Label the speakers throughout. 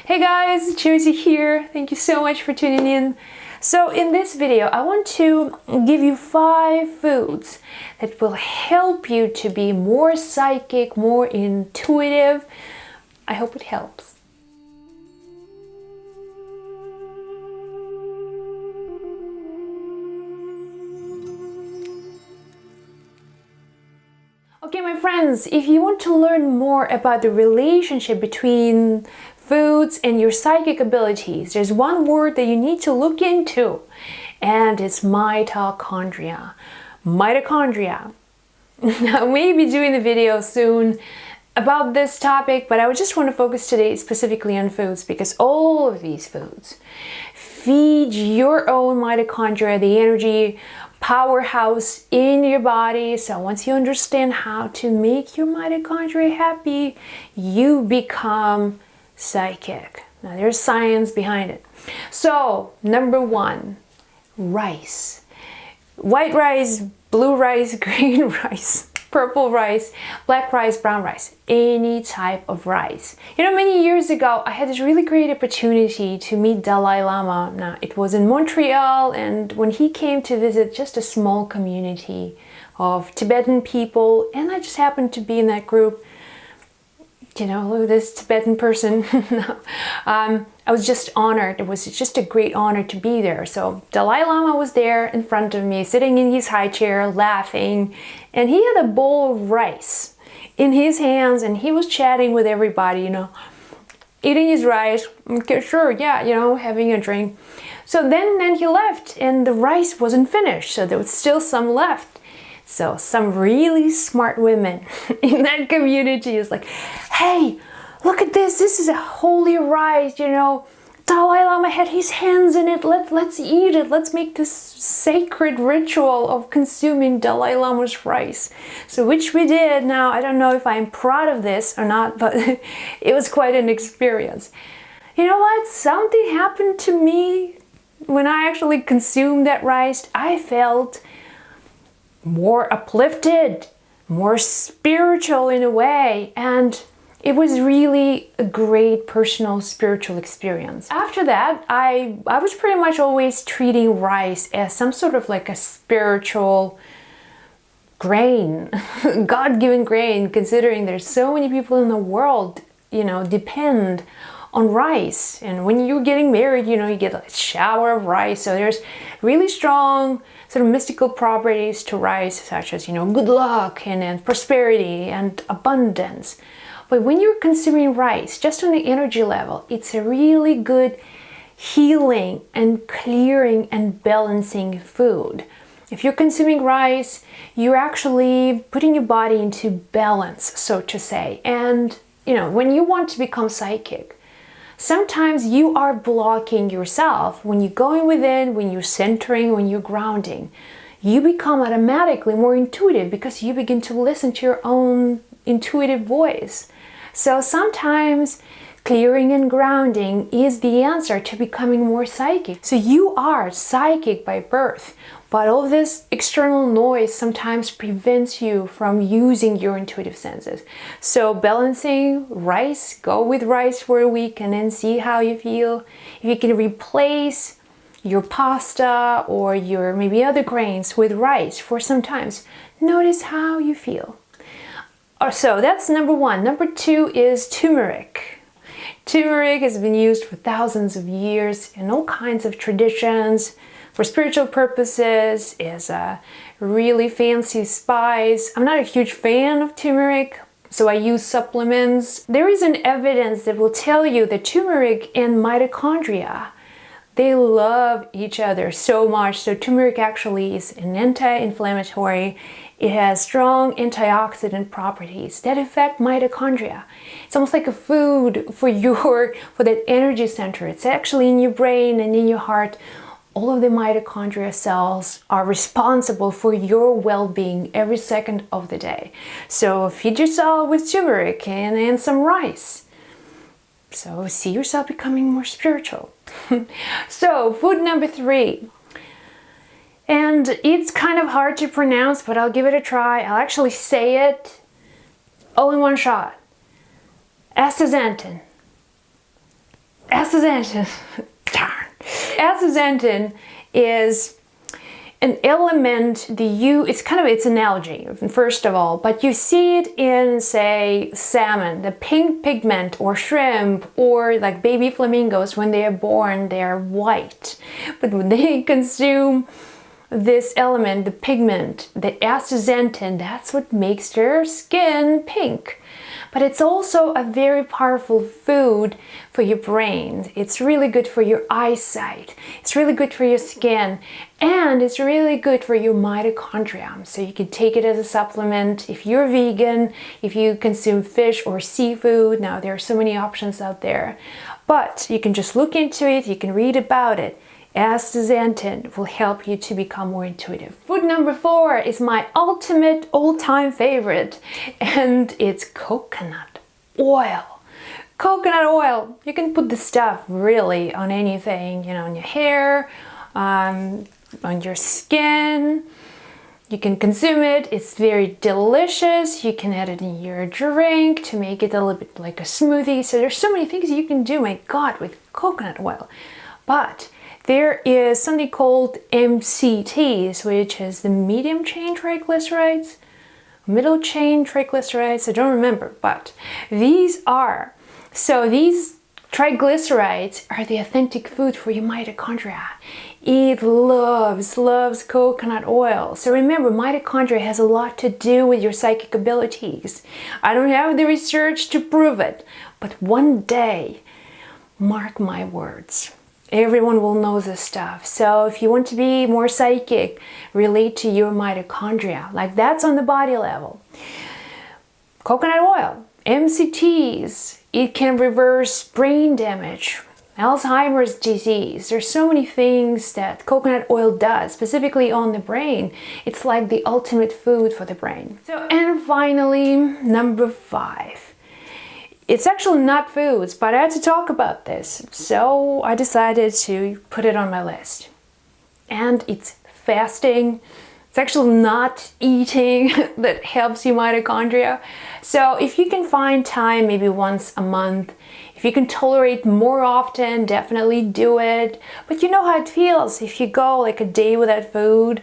Speaker 1: Hey guys, Josie here. Thank you so much for tuning in. So in this video, I want to give you 5 foods that will help you to be more psychic, more intuitive. I hope it helps. Okay, my friends, if you want to learn more about the relationship between foods and your psychic abilities, there's one word that you need to look into, and it's mitochondria. Mitochondria. Now, I may be doing a video soon about this topic, but I would just want to focus today specifically on foods because all of these foods feed your own mitochondria, the energy powerhouse in your body. So once you understand how to make your mitochondria happy, you become psychic. Now there's science behind it. So number 1, rice. White rice, blue rice, green rice, purple rice, black rice, brown rice, any type of rice. You know, many years ago, I had this really great opportunity to meet Dalai Lama. Now, it was in Montreal, and when he came to visit just a small community of Tibetan people, and I just happened to be in that group, you know, this Tibetan person. I was just honored. It was just a great honor to be there. So Dalai Lama was there in front of me, sitting in his high chair, laughing, and he had a bowl of rice in his hands, and he was chatting with everybody, you know, eating his rice. Okay, sure, yeah, you know, having a drink. So then he left, and the rice wasn't finished, so there was still some left. So some really smart women in that community is like, hey, look at this. This is a holy rice, you know. Dalai Lama had his hands in it. Let's eat it. Let's make this sacred ritual of consuming Dalai Lama's rice. So which we did. Now, I don't know if I'm proud of this or not, but it was quite an experience. You know what? Something happened to me when I actually consumed that rice. I felt more uplifted, more spiritual in a way, and it was really a great personal spiritual experience. After that, I was pretty much always treating rice as some sort of like a spiritual grain, God-given grain, considering there's so many people in the world, you know, depend on rice. And when you're getting married, you know, you get a shower of rice. So there's really strong sort of mystical properties to rice, such as, you know, good luck and prosperity and abundance. But when you're consuming rice, just on the energy level, it's a really good healing and clearing and balancing food. If you're consuming rice, you're actually putting your body into balance, so to say. And, you know, when you want to become psychic, sometimes you are blocking yourself. When you're going within, when you're centering, when you're grounding, you become automatically more intuitive because you begin to listen to your own intuitive voice. So sometimes clearing and grounding is the answer to becoming more psychic. So you are psychic by birth, but all this external noise sometimes prevents you from using your intuitive senses. So balancing rice, go with rice for a week and then see how you feel. If you can replace your pasta or your maybe other grains with rice for some times, notice how you feel. So that's number 1. Number 2 is turmeric. Turmeric has been used for thousands of years in all kinds of traditions for spiritual purposes, is a really fancy spice. I'm not a huge fan of turmeric, so I use supplements. There is an evidence that will tell you that turmeric and mitochondria, they love each other so much. So turmeric actually is an anti-inflammatory. It has strong antioxidant properties that affect mitochondria. It's almost like a food for that energy center. It's actually in your brain and in your heart. All of the mitochondria cells are responsible for your well-being every second of the day. So feed yourself with turmeric and some rice. So see yourself becoming more spiritual. So food number 3. And it's kind of hard to pronounce, but I'll give it a try. I'll actually say it all in one shot. Astaxanthin. Astaxanthin. Darn. Astaxanthin is an element it's an algae, first of all, but you see it in, say, salmon, the pink pigment, or shrimp, or like baby flamingos. When they are born, they are white, but when they consume this element, the pigment, the astaxanthin, that's what makes their skin pink. But it's also a very powerful food for your brain. It's really good for your eyesight. It's really good for your skin. And it's really good for your mitochondria. So you can take it as a supplement if you're vegan, if you consume fish or seafood. Now there are so many options out there. But you can just look into it, you can read about it. Astaxanthin will help you to become more intuitive. Food number 4 is my ultimate all-time favorite, and it's coconut oil. Coconut oil. You can put this stuff really on anything, you know, on your hair, on your skin. You can consume it. It's very delicious. You can add it in your drink to make it a little bit like a smoothie. So there's so many things you can do, my God, with coconut oil. But there is something called MCTs, which is the medium chain triglycerides, middle chain triglycerides, I don't remember, but these triglycerides are the authentic food for your mitochondria. It loves coconut oil. So remember, mitochondria has a lot to do with your psychic abilities. I don't have the research to prove it, but one day, mark my words, everyone will know this stuff. So if you want to be more psychic, relate to your mitochondria. Like that's on the body level. Coconut oil, MCTs, it can reverse brain damage, Alzheimer's disease. There's so many things that coconut oil does, specifically on the brain. It's like the ultimate food for the brain. So, and finally, number 5. It's actually not foods, but I had to talk about this, so I decided to put it on my list. And it's fasting. It's actually not eating that helps your mitochondria. So if you can find time, maybe once a month, if you can tolerate more often, definitely do it. But you know how it feels if you go like a day without food.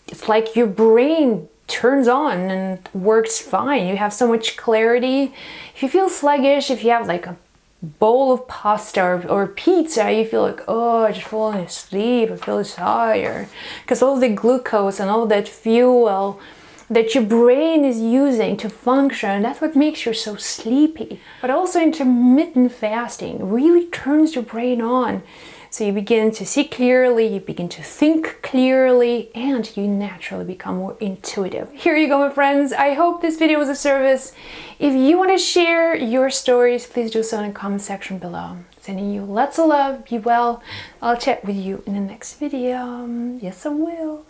Speaker 1: It's like your brain turns on and works fine. You have so much clarity. If you feel sluggish, if you have like a bowl of pasta or pizza, you feel like, oh, I'm just falling asleep, I feel tired. Because all the glucose and all that fuel that your brain is using to function, that's what makes you so sleepy. But also intermittent fasting really turns your brain on. So you begin to see clearly, you begin to think clearly, and you naturally become more intuitive. Here you go, my friends. I hope this video was of service. If you want to share your stories, please do so in the comment section below. Sending you lots of love, be well. I'll chat with you in the next video. Yes, I will.